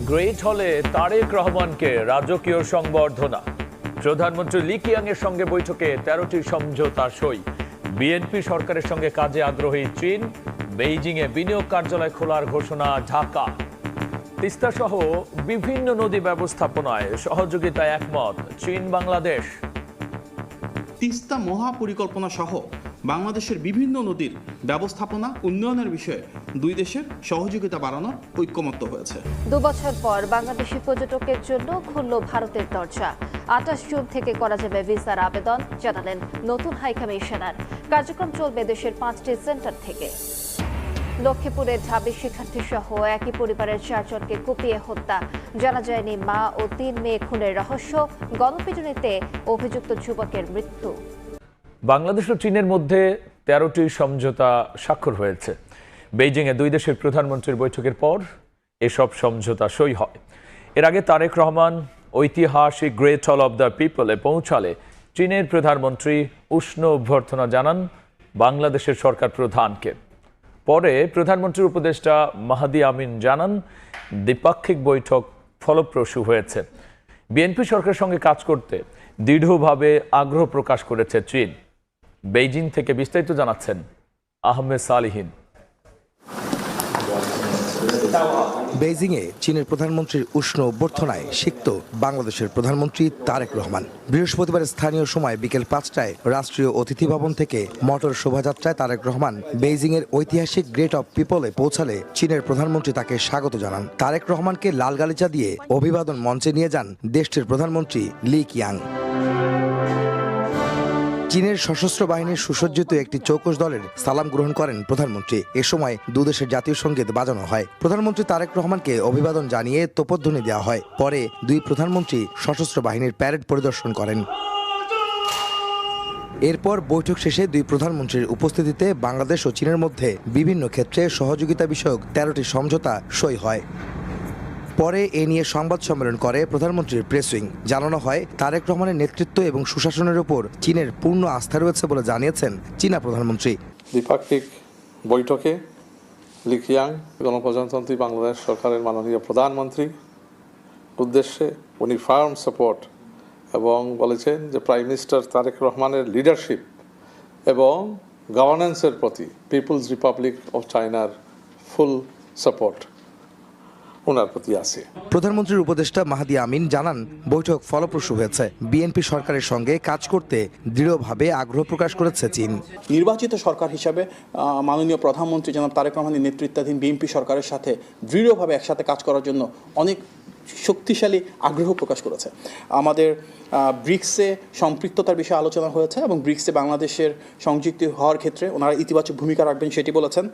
Great হলে তারেক রহমানকে রাজকীয় সংবর্ধনা। প্রধানমন্ত্রী লি কিয়াংয়ের সঙ্গে বৈঠকে 13টি সমঝোতা সই। বিএনপি সরকারের সঙ্গে কাজে আগ্রহী চীন। বেইজিংয়ে বিনিয়োগ কার্যালয় খোলার ঘোষণা ঢাকা। তিস্তা সহ বিভিন্ন নদী ব্যবস্থাপনায় সহযোগিতায় একমত চীন বাংলাদেশ। তিস্তা মহাপরিকল্পনা সহ বাংলাদেশের বিভিন্ন নদীর ব্যবস্থাপনা উন্নয়নের বিষয়ে দুই দেশের সহযোগিতা বাড়ানোর ঐক্যমত্য হয়েছে। 2 বছর পর বাংলাদেশি পর্যটকের জন্য খুলল ভারতের দরজা। 28 জুন থেকে করা যাবে ভিসার আবেদন, জানালেন নতুন হাই কমিশনার। কার্যক্রম চলবে দেশের 5টি সেন্টার থেকে। লক্ষ্মীপুরের ঢাবি শিক্ষার্থী সহ একই পরিবারের 4 জনকে কুপিয়ে হত্যা। জানা যায়নি মা ও 3 মেয়ে খুনের রহস্য। গণপিটুনিতে অভিযুক্ত যুবকের মৃত্যু। বাংলাদেশ ও চীনের মধ্যে 13টি সমঝোতা স্বাক্ষর হয়েছে। বেইজিংয়ে দুই দেশের প্রধানমন্ত্রীর বৈঠকের পর এসব সমঝোতা সই হয়। এর আগে তারেক রহমান ঐতিহাসিক গ্রেট হল অব দ্য পিপলে পৌঁছালে চীনের প্রধানমন্ত্রী উষ্ণ অভ্যর্থনা জানান বাংলাদেশের সরকার প্রধানকে। পরে প্রধানমন্ত্রীর উপদেষ্টা মাহাদি আমিন জানান দ্বিপাক্ষিক বৈঠক ফলপ্রসূ হয়েছে। বিএনপি সরকারের সঙ্গে কাজ করতে দৃঢ়ভাবে আগ্রহ প্রকাশ করেছে চীন। বেইজিং থেকে বিস্তারিত জানাচ্ছেন আহমেদ সালিহিন। বেইজিংয়ে চীনের প্রধানমন্ত্রীর উষ্ণ অভ্যর্থনায় সিক্ত বাংলাদেশের প্রধানমন্ত্রী তারেক রহমান। বৃহস্পতিবার স্থানীয় সময় বিকেল 5টায় রাষ্ট্রীয় অতিথি ভবন থেকে মোটর শোভাযাত্রায় তারেক রহমান বেইজিংয়ের ঐতিহাসিক গ্রেট অফ পিপলে পৌঁছালে চীনের প্রধানমন্ত্রী তাকে স্বাগত জানান। তারেক রহমানকে লাল গালিচা দিয়ে অভিবাদন মঞ্চে নিয়ে যান দেশটির প্রধানমন্ত্রী লি কিয়াং। চীনের সশস্ত্র বাহিনীর সুসজ্জিত একটি চৌকস দলের সালাম গ্রহণ করেন প্রধানমন্ত্রী। এ সময় দুদেশের জাতীয় সঙ্গীত বাজানো হয়। প্রধানমন্ত্রী তারেক রহমানকে অভিবাদন জানিয়ে তোপধ্বনি দেওয়া হয়। পরে দুই প্রধানমন্ত্রী সশস্ত্র বাহিনীর প্যারেড পরিদর্শন করেন। এরপর বৈঠক শেষে দুই প্রধানমন্ত্রীর উপস্থিতিতে বাংলাদেশ ও চীনের মধ্যে বিভিন্ন ক্ষেত্রে সহযোগিতা বিষয়ক 13টি সমঝোতা সই হয়। পরে এ নিয়ে সংবাদ সম্মেলন করে প্রধানমন্ত্রীর প্রেস উইং। জানানো হয় তারেক রহমানের নেতৃত্ব এবং সুশাসনের উপর চীনের পূর্ণ আস্থা রয়েছে বলে জানিয়েছেন চীনা প্রধানমন্ত্রী। দ্বিপাক্ষিক বৈঠকে লি কিয়াং গণপ্রজাতন্ত্রী বাংলাদেশ সরকারের মাননীয় প্রধানমন্ত্রী উদ্দেশ্যে উনি ফার্ম সাপোর্ট এবং বলেছেন যে প্রাইম মিনিস্টার তারেক রহমানের লিডারশিপ এবং গভর্নেন্সের প্রতি পিপলস রিপাবলিক অফ চায়নার ফুল সাপোর্ট ওনার প্রতি আছে। প্রধানমন্ত্রীর উপদেষ্টা মাহাদি আমিন জানান বৈঠক ফলপ্রসূ হয়েছে। বিএনপি সরকারের সঙ্গে কাজ করতে দৃঢ়ভাবে আগ্রহ প্রকাশ করেছে চীন। নির্বাচিত সরকার হিসাবে মাননীয় প্রধানমন্ত্রী জনাব তারেক রহমানের নেতৃত্বাধীন বিএনপি সরকারের সাথে দৃঢ়ভাবে একসাথে কাজ করার জন্য অনেক শক্তিশালী আগ্রহ প্রকাশ করেছে। আমাদের ব্রিক্সে সম্পৃক্ততার বিষয়ে আলোচনা হয়েছে এবং ব্রিক্সে বাংলাদেশের সংযুক্ত হওয়ার ক্ষেত্রে ওনারা ইতিবাচক ভূমিকা রাখবেন সেটি বলেছেন।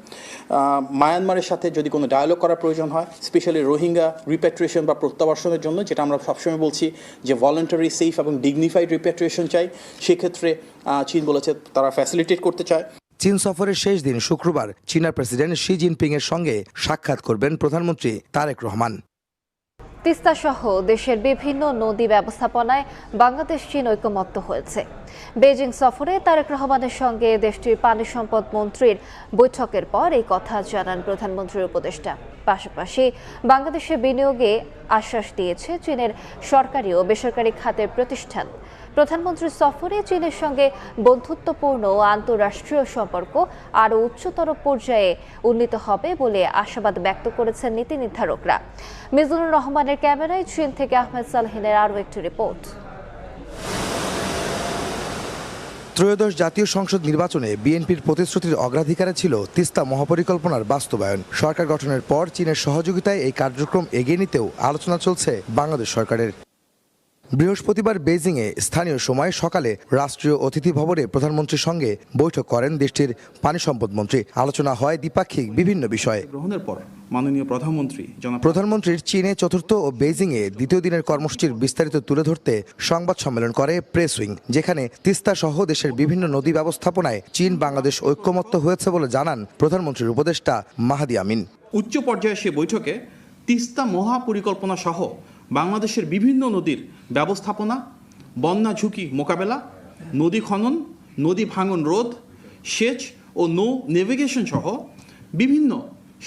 মায়ানমারের সাথে যদি কোনো ডায়ালগ করার প্রয়োজন হয়, স্পেশালি রোহিঙ্গা রিপ্যাট্রিয়েশন বা প্রত্যাবাসনের জন্য, যেটা আমরা সবসময় বলছি যে ভলান্টারি, সেফ এবং ডিগনিফাইড রিপ্যাট্রিয়েশন চাই, সেক্ষেত্রে চীন বলেছে তারা ফ্যাসিলিটেট করতে চায়। চীন সফরের শেষ দিন শুক্রবার চীনা প্রেসিডেন্ট শি জিনপিং এর সঙ্গে সাক্ষাৎ করবেন প্রধানমন্ত্রী তারেক রহমান। তিস্তা সহ দেশের বিভিন্ন নদী ব্যবস্থাপনায় বাংলাদেশ চীন ঐক্যমত্য হয়েছে। বেইজিং সফরে তারেক রহমানের সঙ্গে দেশটির পানি সম্পদ মন্ত্রীর বৈঠকের পর এই কথা জানান প্রধানমন্ত্রীর উপদেষ্টা। পাশাপাশি বাংলাদেশে বিনিয়োগে আশ্বাস দিয়েছে চীনের সরকারি ও বেসরকারি খাতের প্রতিষ্ঠান। প্রধানমন্ত্রীর সফরে চীনের সঙ্গে বন্ধুত্বপূর্ণ ও আন্তঃরাষ্ট্রীয় সম্পর্ক আরও উচ্চতর পর্যায়ে উন্নীত হবে বলে আশাবাদ ব্যক্ত করেছেন নীতি নির্ধারকরা। মিজানুর রহমানের ক্যামেরায় চীন থেকে আহমেদ সালহিনের আরও একটি রিপোর্ট। ত্রয়োদশ জাতীয় সংসদ নির্বাচনে বিএনপির প্রতিশ্রুতির অগ্রাধিকারে ছিল তিস্তা মহাপরিকল্পনার বাস্তবায়ন। সরকার গঠনের পর চীনের সহযোগিতায় এই কার্যক্রম এগিয়ে নিতেও আলোচনা চলছে বাংলাদেশ সরকারের। বৃহস্পতিবার বেইজিংয়ে স্থানীয় সময় সকালে রাষ্ট্রীয় অতিথি ভবনে প্রধানমন্ত্রীর সঙ্গে বৈঠক করেন দেশটির পানি সম্পদ মন্ত্রী। আলোচনা হয় দ্বিপাক্ষিক বিভিন্ন বিষয়ে। গ্রহণের পর মাননীয় প্রধানমন্ত্রীর চীনে চতুর্থ ও বেইজিংয়ে দ্বিতীয় দিনের কর্মসূচির বিস্তারিত তুলে ধরতে সংবাদ সম্মেলন করে প্রেস উইং, যেখানে তিস্তা সহ দেশের বিভিন্ন নদী ব্যবস্থাপনায় চীন বাংলাদেশ ঐক্যমত্য হয়েছে বলে জানান প্রধানমন্ত্রীর উপদেষ্টা মাহাদি আমিন। উচ্চ পর্যায়ে সে বৈঠকে তিস্তা মহাপরিকল্পনা সহ বাংলাদেশের বিভিন্ন নদীর ব্যবস্থাপনা, বন্যা ঝুঁকি মোকাবেলা, নদী খনন, নদী ভাঙন রোধ, সেচ ও নৌ নেভিগেশন সহ বিভিন্ন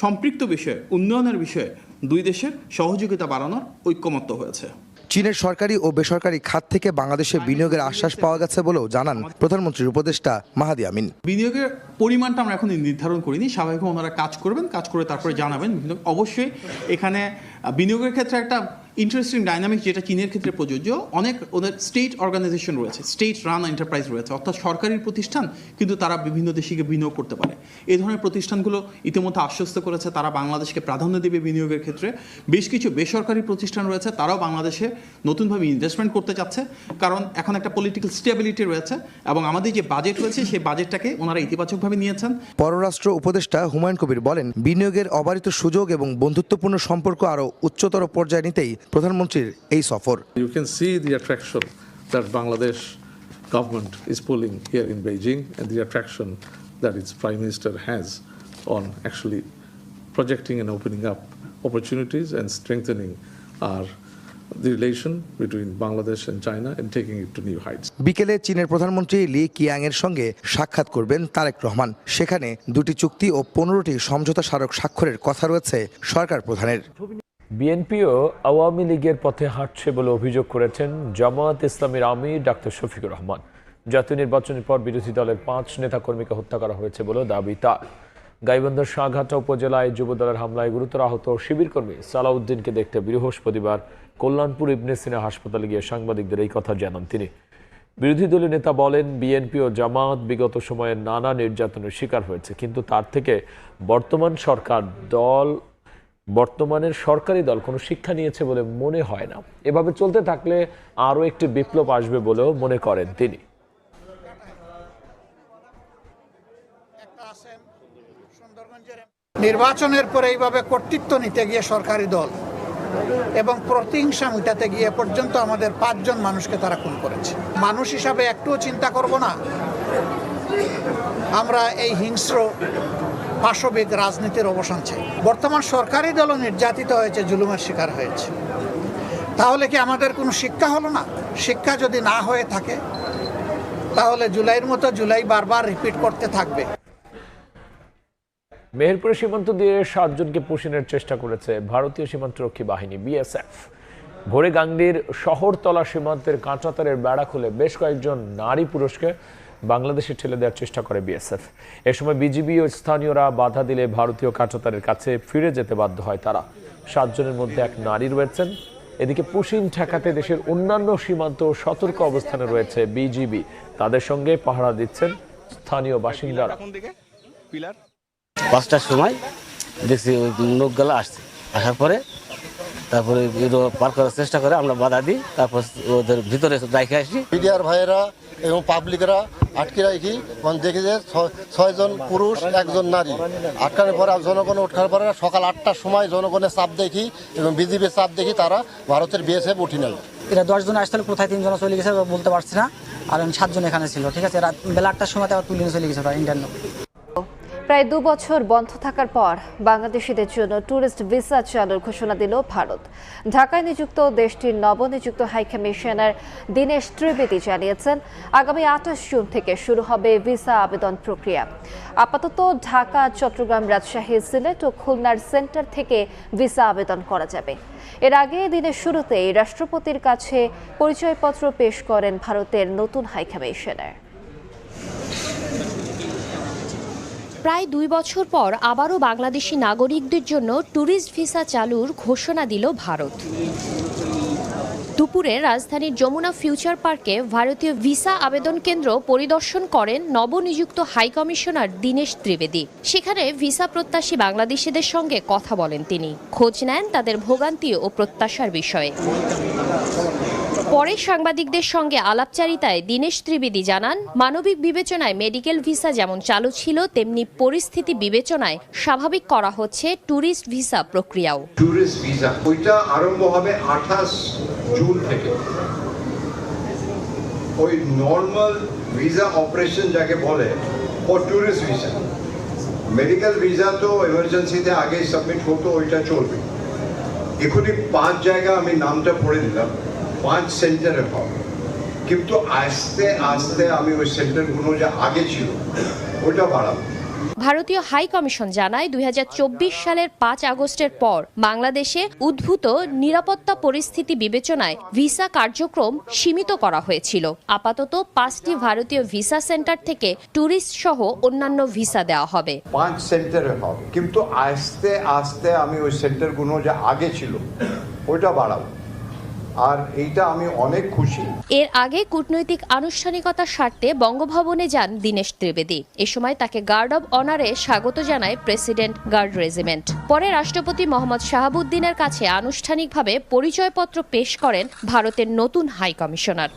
সম্পৃক্ত বিষয়ে উন্নয়নের বিষয়ে দুই দেশের সহযোগিতা বাড়ানোর ঐক্যমত্য হয়েছে। চীনের সরকারি ও বেসরকারি খাত থেকে বাংলাদেশে বিনিয়োগের আশ্বাস পাওয়া গেছে বলেও জানান প্রধানমন্ত্রীর উপদেষ্টা মাহাদি আমিন। বিনিয়োগের পরিমাণটা আমরা এখন নির্ধারণ করিনি, স্বাভাবিকভাবে ওনারা কাজ করবেন, কাজ করে তারপরে জানাবেন। অবশ্যই এখানে বিনিয়োগের ক্ষেত্রে একটা ইন্টারেস্টিং ডাইনামিক যেটা চীনের ক্ষেত্রে প্রযোজ্য, অনেক ওদের স্টেট অর্গানাইজেশন রয়েছে, স্টেট রান এন্টারপ্রাইজ রয়েছে, অর্থাৎ সরকারি প্রতিষ্ঠান কিন্তু তারা বিভিন্ন দেশে বিনিয়োগ করতে পারে। এই ধরনের প্রতিষ্ঠানগুলো ইতিমধ্যে আশ্বস্ত করেছে তারা বাংলাদেশকে প্রাধান্য দেবে বিনিয়োগের ক্ষেত্রে। বেশ কিছু বেসরকারি প্রতিষ্ঠান রয়েছে, তারাও বাংলাদেশে নতুনভাবে ইনভেস্টমেন্ট করতে চাচ্ছে, কারণ এখন একটা পলিটিক্যাল স্টেবিলিটি রয়েছে এবং আমাদের যে বাজেট রয়েছে সেই বাজেটটাকে ওনারা ইতিবাচকভাবে নিয়েছেন। পররাষ্ট্র উপদেষ্টা হুমায়ুন কবির বলেন, বিনিয়োগের অবারিত সুযোগ এবং বন্ধুত্বপূর্ণ সম্পর্ক আরও উচ্চতর পর্যায়ে নিতেই প্রধানমন্ত্রীর এই সফর। You can see the attraction that Bangladesh government is pulling here in Beijing and the attraction that its Prime Minister has on actually projecting and opening up opportunities and strengthening the relation between Bangladesh and China and taking it to new heights. বিকেলে চীনের প্রধানমন্ত্রী লি কিয়াং এর সঙ্গে সাক্ষাৎ করবেন তারেক রহমান। সেখানে 2টি চুক্তি ও 15টি সমঝোতা স্মারক স্বাক্ষরের কথা রয়েছে সরকার প্রধানের। বিএনপিও আওয়ামী লীগের পথে হাঁটছে বলে অভিযোগ করেছেন জামায়াত ইসলামীর আমির ডাক্তার শফিকুর রহমান। জাতীয় নির্বাচনের পর বিরোধী দলের 5 নেতাকর্মীকে হত্যা করা হয়েছে বলে দাবি তার। গাইবান্ধার শাহঘাটা উপজেলায় যুবদলের হামলায় গুরুতর আহত শিবির কর্মী সালাউদ্দিনকে দেখতে বৃহস্পতিবার কল্যাণপুর ইবনে সিনা হাসপাতালে গিয়ে সাংবাদিকদের এই কথা জানান তিনি। বিরোধী দলীয় নেতা বলেন, বিএনপি ও জামায়াত বিগত সময়ে নানা নির্যাতনের শিকার হয়েছে, কিন্তু তার থেকে বর্তমানের সরকারি দল কোনো শিক্ষা নিয়েছে বলে মনে হয় না। এভাবে চলতে থাকলে আরও একটি বিপ্লব আসবে বলেও মনে করেন তিনি। নির্বাচনের পরে এইভাবে কর্তৃত্ব নিতে গিয়ে সরকারি দল এবং প্রতিহিংসা মিটাতে গিয়ে পর্যন্ত আমাদের 5 জন মানুষকে তারা খুন করেছে। মানুষ হিসাবে একটুও চিন্তা করব না আমরা এই হিংস্র পাশবিক রাজনীতির অবসান চাই। বর্তমান সরকারি দলও নির্যাতিত হয়েছে, জুলুমের শিকার হয়েছে। তাহলে কি আমাদের কোনো শিক্ষা হলো না? শিক্ষা যদি না হয়ে থাকে তাহলে জুলাইয়ের মতো জুলাই বারবার রিপিট করতে থাকবে। মেহেরপুরের সীমান্ত দিয়ে 7 জনকে পুষিনের চেষ্টা করেছে ভারতীয় সীমান্তরক্ষী বাহিনী বিএসএফ। ভোরে গাংনীর শহরতলা সীমান্তের কাঁটাতারের বেড়া খুলে বেশ কয়েকজন নারী পুরুষকে বাংলাদেশে ঠেলে দেওয়ার চেষ্টা করে বিএসএফ। এ সময় বিজিবি ও স্থানীয়রা বাধা দিলে ভারতীয় কাঁটাতারের কাছে ফিরে যেতে বাধ্য হয় তারা। 7 জনের মধ্যে এক নারী রয়েছেন। এদিকে পুশিন ঠেকাতে দেশের অন্যান্য সীমান্ত সতর্ক অবস্থানে রয়েছে বিজিবি। তাদের সঙ্গে পাহারা দিচ্ছেন স্থানীয় বাসিন্দারা। 5টার সময় দেখছি ওই লোকগুলো আসছে, আসার পরে তারপরে পার করার চেষ্টা করে, আমরা বাধা দিই, তারপর ওদের ভিতরে রেখে আসি। মিডিয়ার ভাইয়েরা এবং পাবলিকরা আটকে রাখি, দেখি যে 6 জন পুরুষ 1 জন নারী আটকানোর পরে জনগণ ওঠার পরে সকাল 8টার সময় জনগণের চাপ দেখি এবং বিজিবির চাপ দেখি তারা ভারতের বিএসএফ উঠি নেয়। এরা 10 জন আসছিল, কোথায় 3 জন চলে গেছে বলতে পারছি না, আর 7 জন এখানে ছিল। ঠিক আছে, রাত বেলা 8টার সময় আবার তুলে চলে গেছে ইন্ডিয়ান। প্রায় 2 বছর বন্ধ থাকার পর বাংলাদেশিদের জন্য ট্যুরিস্ট ভিসা চালুর ঘোষণা দিল ভারত। ঢাকায় নিযুক্ত দেশটির নবনিযুক্ত হাইকমিশনার দীনেশ ত্রিবেদী জানিয়েছেন, আগামী 28 জুন থেকে শুরু হবে ভিসা আবেদন প্রক্রিয়া। আপাতত ঢাকা, চট্টগ্রাম, রাজশাহী, সিলেট ও খুলনার সেন্টার থেকে ভিসা আবেদন করা যাবে। এর আগে দিনের শুরুতেই রাষ্ট্রপতির কাছে পরিচয়পত্র পেশ করেন ভারতের নতুন হাইকমিশনার। প্রায় 2 বছর পর আবারও বাংলাদেশি নাগরিকদের জন্য ট্যুরিস্ট ভিসা চালুর ঘোষণা দিল ভারত। দুপুরে রাজধানীর যমুনা ফিউচার পার্কে ভারতীয় ভিসা আবেদন কেন্দ্র পরিদর্শন করেন নবনিযুক্ত হাইকমিশনার দীনেশ ত্রিবেদী। সেখানে ভিসা প্রত্যাশী বাংলাদেশিদের সঙ্গে কথা বলেন তিনি, খোঁজ নেন তাদের ভোগান্তি ও প্রত্যাশার বিষয়ে। পরে সাংবাদিকদের সঙ্গে আলাপচারিতায় দীনেশ ত্রিবেদী জানান, মানবিক বিবেচনায় মেডিকেল ভিসা যেমন চালু ছিল, তেমনি পরিস্থিতি বিবেচনায় স্বাভাবিক করা হচ্ছে ট্যুরিস্ট ভিসা প্রক্রিয়াও। ট্যুরিস্ট ভিসা ওইটা আরম্ভ হবে 28 জুন থেকে। ওই নর্মাল ভিসা অপারেশন যাকে বলে ও ট্যুরিস্ট ভিসা। মেডিকেল ভিসা তো এমার্জেন্সিতে আগে সাবমিট হতো, ওইটা চলবে। এখনই 5 জায়গা আমি নামটা পড়ে দিলাম, 5 সেন্টারে হবে, কিন্তু আস্তে আস্তে আমি ওই সেন্টারগুলো যা আগে ছিল ওইটা বাড়াবো। ভারতীয় হাই কমিশন জানায় 2024 সালের 5 আগস্টের পর বাংলাদেশে উদ্ভূত নিরাপত্তা পরিস্থিতি বিবেচনায় ভিসা কার্যক্রম সীমিত করা হয়েছিল। আপাতত 5টি ভারতীয় ভিসা সেন্টার থেকে ট্যুরিস্ট সহ অন্যান্য ভিসা দেওয়া হবে। 5 সেন্টারে হবে, কিন্তু আস্তে আস্তে আমি ওই সেন্টারগুলো যা আগে ছিল ওইটা বাড়াবো, আর এইটা আমি অনেক খুশি। এর আগে কূটনৈতিক আনুষ্ঠানিকতার স্বার্থে বঙ্গভবনে যান দীনেশ ত্রিবেদী। এ সময় তাকে গার্ড অব অনারে স্বাগত জানায় প্রেসিডেন্ট গার্ড রেজিমেন্ট। পরে রাষ্ট্রপতি মোহাম্মদ শাহাবুদ্দিনের কাছে আনুষ্ঠানিকভাবে পরিচয়পত্র পেশ করেন ভারতের নতুন হাই কমিশনার।